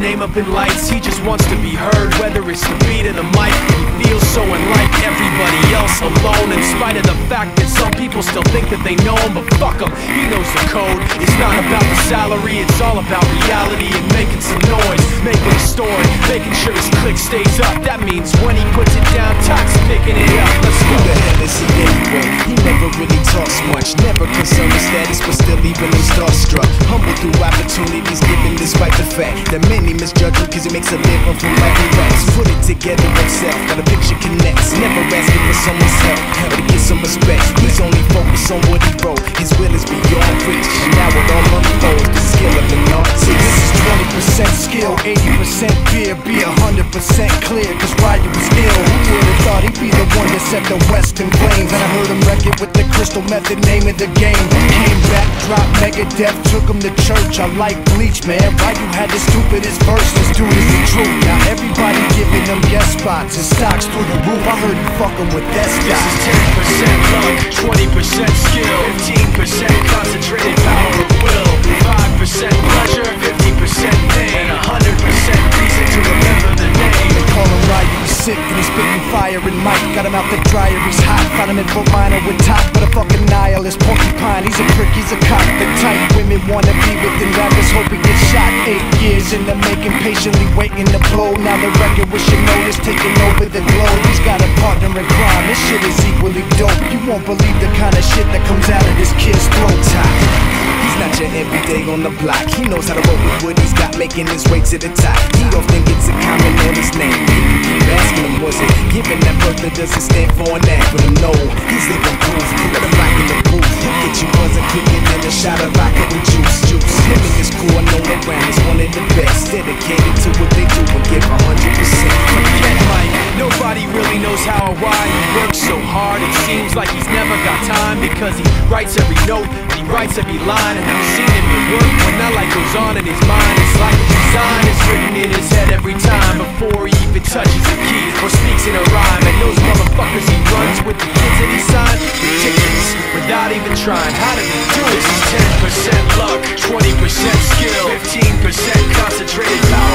name up in lights. He just wants to be heard, whether it's the beat of the mic. He feels so unlike everybody else, alone, in spite of the fact that some people still think that they know him. But fuck him, he knows the code. It's not about the salary, it's all about reality and making some noise, making a story, making sure his click stays up. That means when he puts it down, Tox picking it up. Let's go. Who the hell is he anyway? He never really talks much, never concerned with status, but still leaving him starstruck. Humble through opportunities given, despite the fact that many misjudge him cause he makes a living from writing raps. Put it together himself, got a picture connects, never asking for someone's help or to get some respect. He's only focused on what he wrote, his will is beyond reach, and now it all unfolds, the skill of an artist. This is 20% skill, 80% fear, be 100% clear, cause Ryu was ill. Who would've thought he'd be the one that set the West in flames? And I heard him wreck it with the crystal method, name of the game. Came back, dropped Megadeth, took him to church. I like Bleach, man, Ryu had the stupidest verse, this dude is the truth. Now everybody giving them guest spots, his stocks through the roof, I heard he fucking with that This is 10% luck, 20% skill, 15% concentrated power of will, 5% pleasure, 50% pain, and 100% reason to remember the name. They call him Ryu, he's sick and he's spitting fire and Mike got him out the dryer, he's hot. Found him in Fort Minor with top, but a fucking nihilist porcupine. He's a prick, he's a cock. The type women wanna be within rappers, hope he gets shot. 8 years in the making, patiently waiting to blow. Now the record with your notice taking over the globe. He's got a partner in crime, this shit is equally dope. You won't believe the kind of shit that comes out of this kid's throat. He's not your everyday on the block. He knows how to roll with what he's got, making his way to the top. He often gets a comment on his name. People keep asking him, was it given that birth that doesn't stand for an acronym? No, he's living proof. Let him rock in the booth. He'll get you buzzing quicker than a shot of vodka with juice. Him and his crew are known around as one of the best, dedicated to what they do and give 100%. Forget Mike, nobody really knows how or why he works so hard. It seems like he's never got time, because he writes every note and he writes every line. And I've seen him at work when that light goes on in his mind. It's like the design is written in his head every time before he even touches a key or speaks in a rhyme. And those motherfuckers he runs with, the kids that he signed, ridiculous, without even trying. How did he do it? This is 10% luck, 20% skill, 15% concentrated power